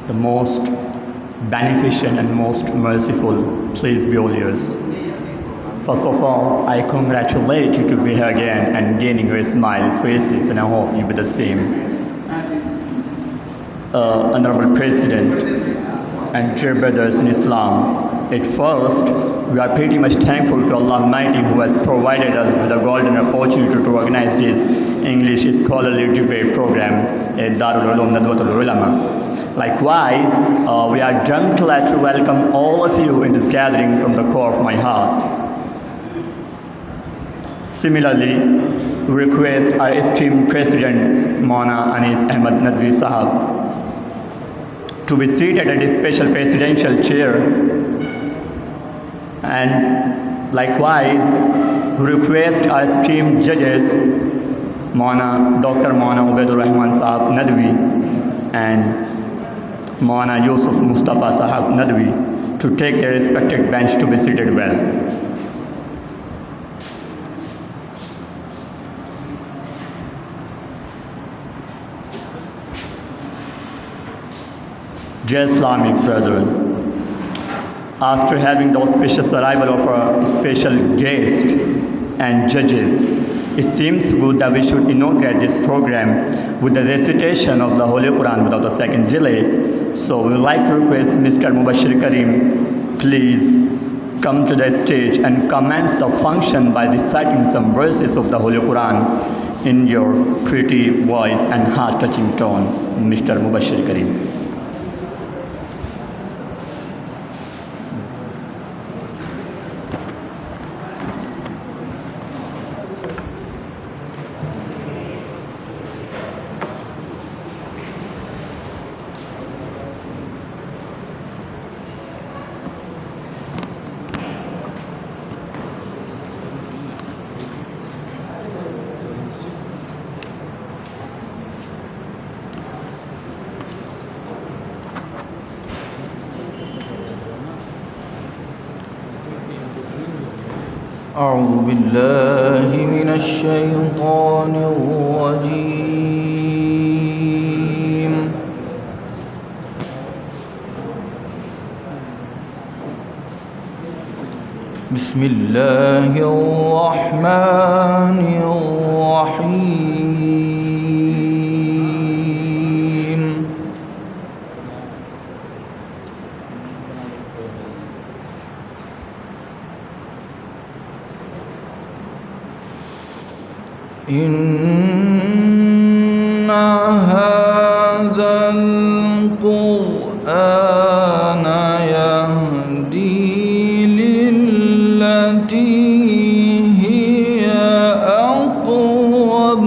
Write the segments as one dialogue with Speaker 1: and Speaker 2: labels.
Speaker 1: the most beneficent and most merciful, please be all yours. First of all, I congratulate you to be here again and gaining your smile faces, and I hope you be the same. Honorable President and dear brothers in Islam, at first, we are pretty much thankful to Allah Almighty who has provided us with a golden opportunity to organize this English scholarly debate program at Darul Ulum Nadwatul Ulama. Likewise, we are damn glad to welcome all of you in this gathering from the core of my heart. Similarly, we request our esteemed President Maulana Anis Ahmad Nadwi Sahab to be seated at his special presidential chair. And likewise, we request our esteemed judges, Dr. Maulana Ubaidur Rahman Sahab Nadwi and Maulana Yusuf Mustafa Sahab Nadwi, to take their respected bench to be seated well. Dear Islamic brethren, after having the auspicious arrival of our special guest and judges, it seems good that we should inaugurate this program with the recitation of the Holy Quran without a second delay. So we would like to request Mr. Mubashir Karim, please come to the stage and commence the function by reciting some verses of the Holy Quran in your pretty voice and heart-touching tone. Mr. Mubashir Karim.
Speaker 2: أعوذ بالله من الشيطان الرجيم بسم الله الرحمن الرحيم إن هذا القرآن يهدي للتي هي أقوم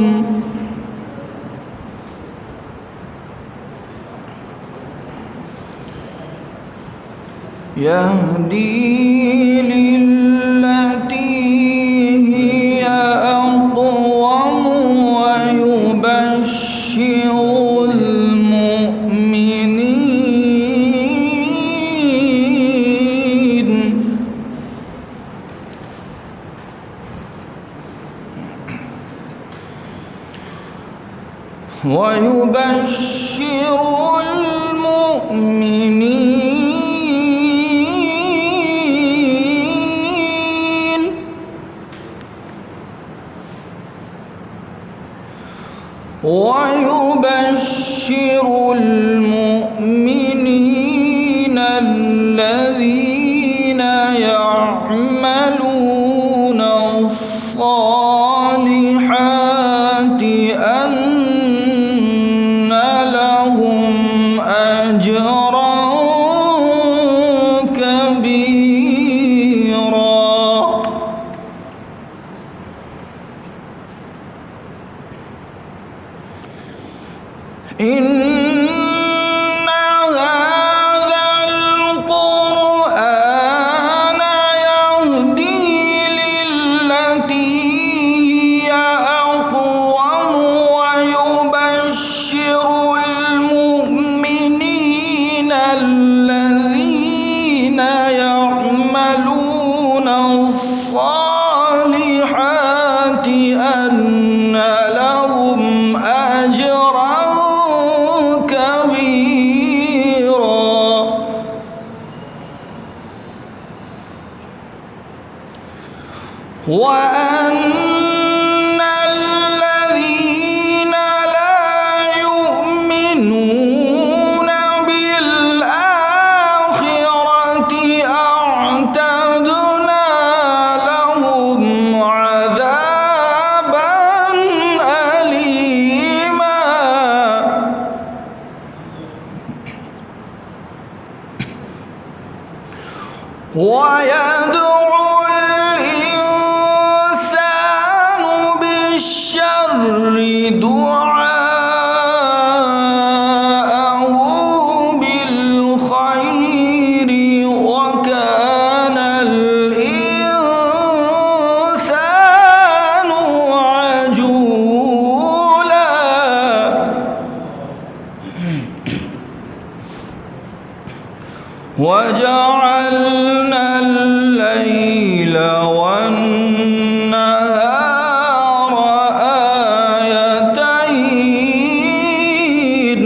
Speaker 2: ويبشر المؤمنين الذين يعملون الصالحات أن وأن الذين لا يؤمنون بالآخرة أعتدنا لهم عذابا أليما ويدعو الإنسان بالشر دعاءه بالخير وكان الإنسان عجولا وجعلنا الليل والنهار آيتين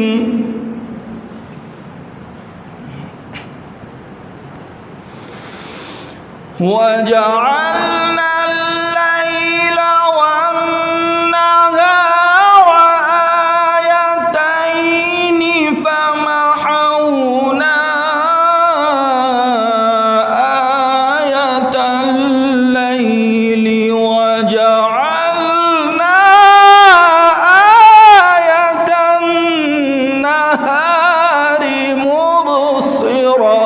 Speaker 2: وجعلنا الليل والنهار آيتين فمحونا آية الليل وجعلنا آية النهار مبصرة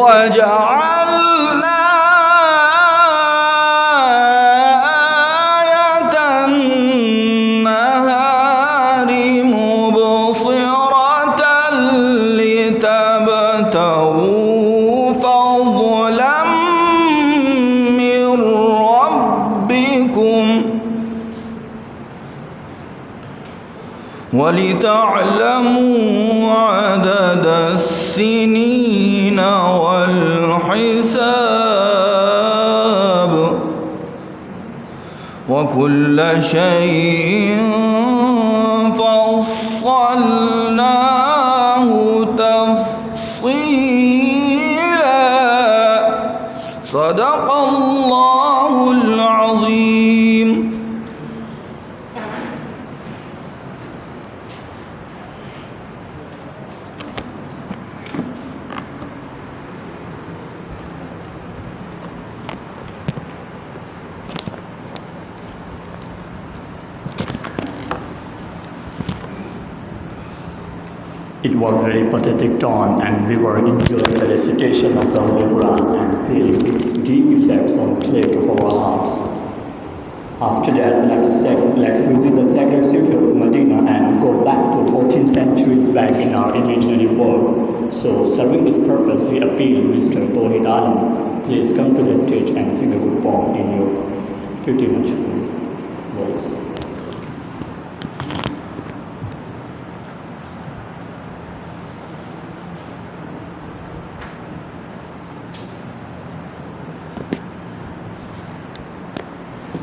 Speaker 2: وجعلنا آية النهار مبصرة لتبتغوا فضلا من ربكم ولتعلموا عدد السنين والحساب وكل شيء فصلناه تفصيلا صدق الله العظيم.
Speaker 1: It was very pathetic dawn, and we were enjoying the recitation of the Holy Quran and feeling its deep effects on the plate of our hearts. After that, let's visit the sacred city of Medina and go back to 14 centuries back in our imaginary world. So, serving this purpose, we appeal Mr. Tawhid Alam, please come to the stage and sing a good poem in your pretty much voice.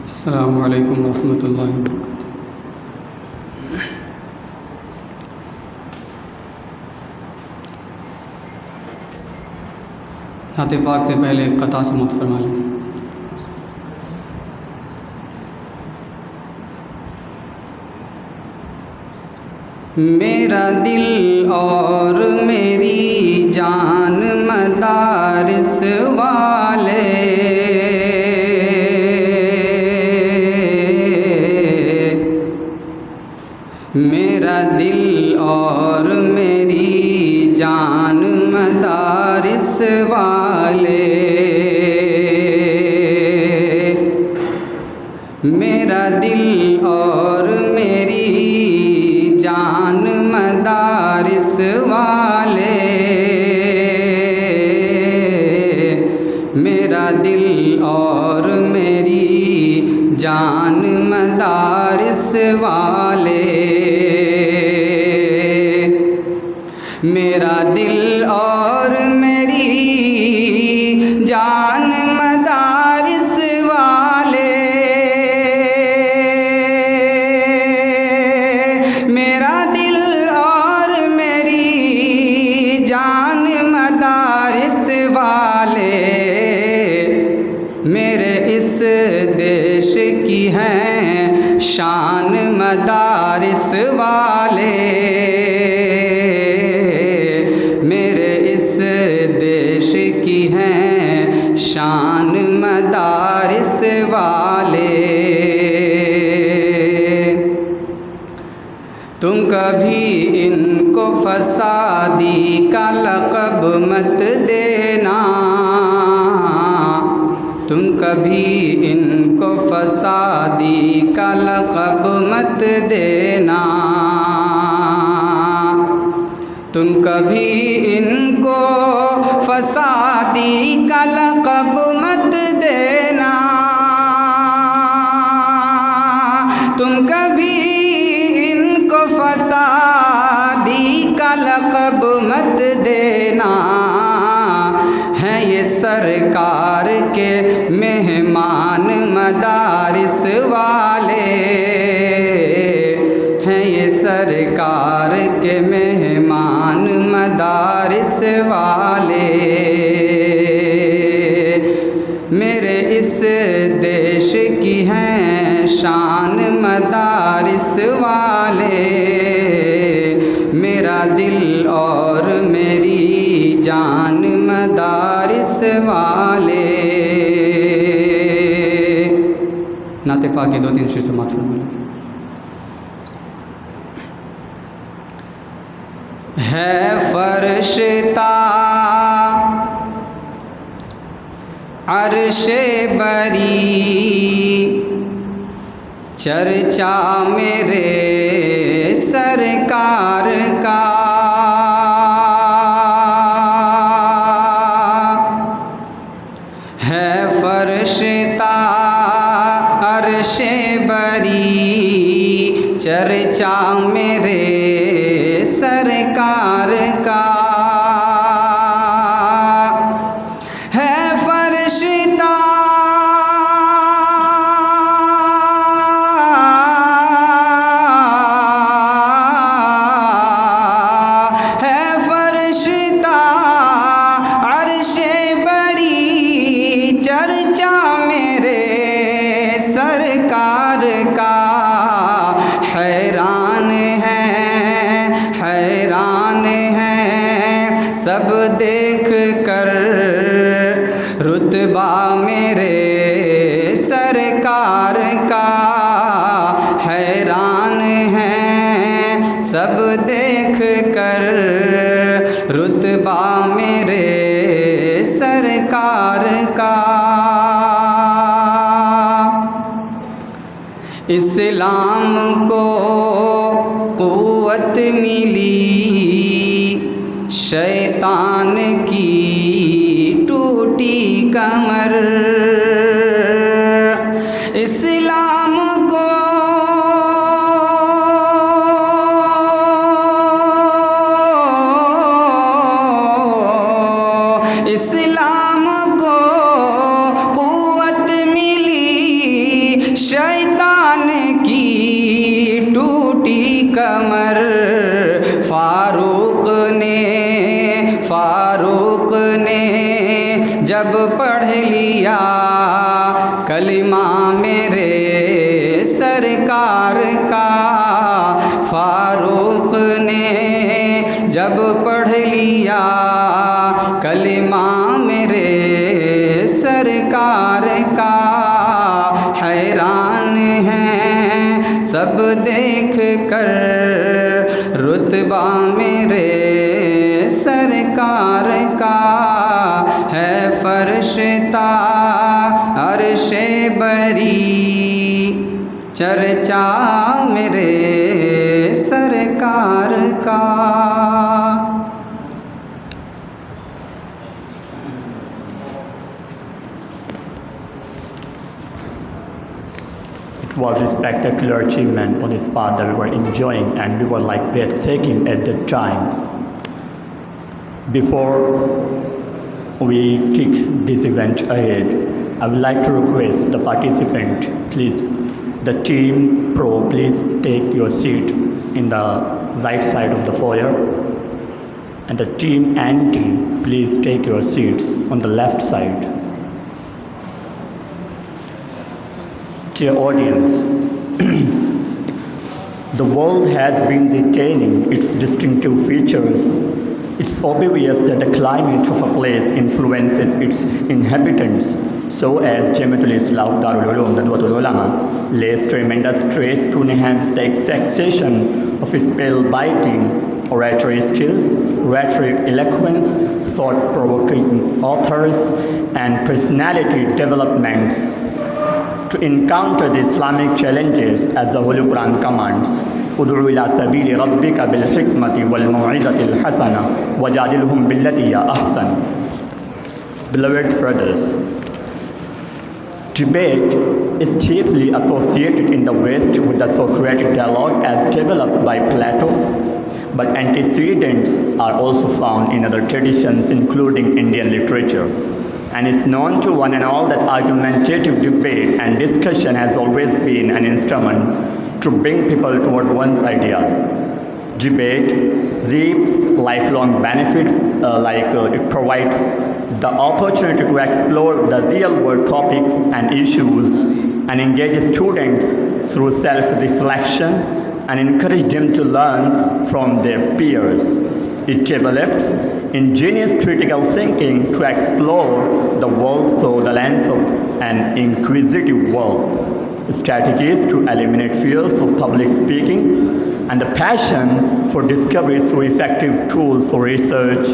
Speaker 3: السلام علیکم ورحمۃ اللہ وبرکاتہ. نعت پاک سے پہلے ایک قطع سماعت فرما لیں. میرا دل اور میری جان مدارس والے میرا دل اور میری جان مدارس والے میرا دل اور میری جان مدارس والے میرا دل اور میری جان مدارس والے میرا دل اور میری جان مدارس والے میرا دل اور میری کی ہیں شان مدارس والے، میرے اس دیش کی ہیں شان مدارس والے۔ تم کبھی ان کو فسادی کا لقب مت دینا، تم کبھی ان کو فسادی کا لقب مت دینا، تم کبھی ان کو فسادی کا لقب مت دینا، تم کبھی ان کو فسادی کا لقب مت دینا، ہیں یہ سرکار کے مہمان مدارس والے، ہیں یہ سرکار کے مہمان مدارس والے، میرے اس دیش کی ہیں شان مدارس والے، میرا دل اور میری جان مدارس والے۔ نعت پاک کے 2-3 شعر سماعت فرمائیں۔ ہے فرشتہ عرش بری چرچا میرے سرکار کا، ہے فرشتہ عرش بری چرچا میرے سرکار کا، ہے فرشتہ عرش بری چرچا میرے سرکار کا، حیران ہیں سب دیکھ کر رتبہ میرے سرکار کا، حیران ہیں سب دیکھ کر رتبہ میرے سرکار کا۔ اسلام کو قوت ملی شیطان کی ٹوٹی کمر، اسلام کو قوت ملی شیطان کی ٹوٹی کمر، فاروق نے جب پڑھ لیا کلمہ میرے سرکار کا، فاروق نے جب پڑھ لیا کلمہ میرے سرکار کا، حیران ہیں سب دیکھ کر رتبہ میرے سرکار کا، ہے فرشتہ عرش بری چرچا میرے سرکار کا۔
Speaker 1: It was a spectacular achievement on this part that we were enjoying and we were like breathtaking at that time. Before we kick this event ahead, I would like to request the participant, please, the team pro, please take your seat in the right side of the foyer, and the team anti, please take your seats on the left side. Dear audience, the world has been retaining its distinctive features. It's obvious that the climate of a place influences its inhabitants, so as Jamiat al-Islah Darul Ulum Nadwa lays tremendous stress to enhance the exaction of spell-biting oratory skills, rhetoric eloquence, thought-provoking authors, and personality developments. To encounter the Islamic challenges as the Holy Quran commands, ادعو إلى سبيل ربك بالحكمة والموعظة الحسنة وجادلهم بالتي هي أحسن. Beloved brothers, debate is chiefly associated in the West with the Socratic dialogue as developed by Plato, but antecedents are also found in other traditions including Indian literature. And it's known to one and all that argumentative debate and discussion has always been an instrument to bring people toward one's ideas. Debate reaps lifelong benefits, it provides the opportunity to explore the real-world topics and issues and engage students through self-reflection and encourage them to learn from their peers. It develops ingenious critical thinking to explore the world through the lens of an inquisitive world, strategies to eliminate fears of public speaking, and the passion for discovery through effective tools for research,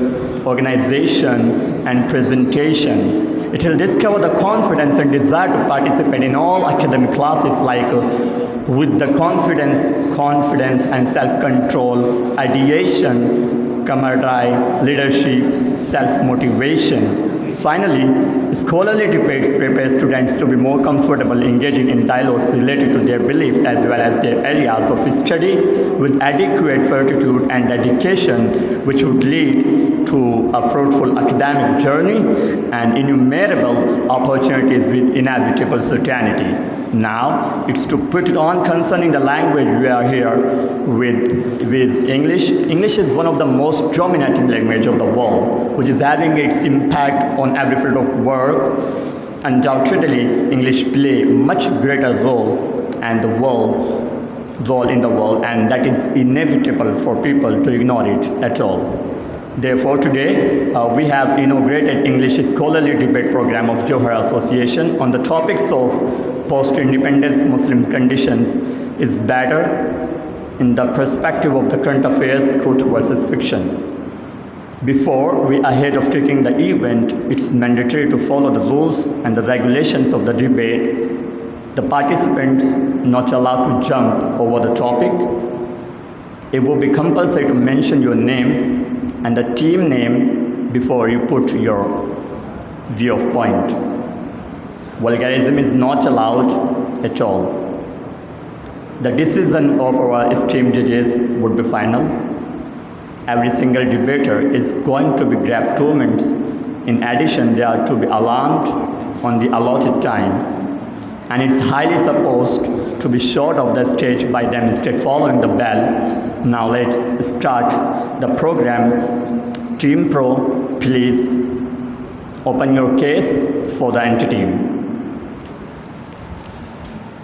Speaker 1: organization, and presentation. It will discover the confidence and desire to participate in all academic classes with the confidence and self-control, ideation, camaraderie, leadership, self-motivation. Finally, scholarly debates prepare students to be more comfortable engaging in dialogues related to their beliefs as well as their areas of study with adequate fortitude and dedication, which would lead to a fruitful academic journey and innumerable opportunities with inevitable certainty. Now, it's to put it on concerning the language we are here with English. English is one of the most dominating language of the world, which is having its impact on every field of work. Undoubtedly, English play much greater role in the world, and that is inevitable for people to ignore it at all. Therefore, today we have inaugurated English Scholarly Debate Program of Johor Association on the topics of post-independence Muslim conditions is better in the perspective of the current affairs, truth versus fiction. Before we ahead of taking the event, it's mandatory to follow the rules and the regulations of the debate. The participants not allowed to jump over the topic. It will be compulsory to mention your name and the team name before you put your view of point. Vulgarism is not allowed at all. The decision of our esteemed judges would be final. Every single debater is going to be grabbed 2 minutes. In addition, they are to be alarmed on the allotted time. And it's highly supposed to be short of the stage by them straight following the bell. Now let's start the program. Team Pro, please open your case for the entity.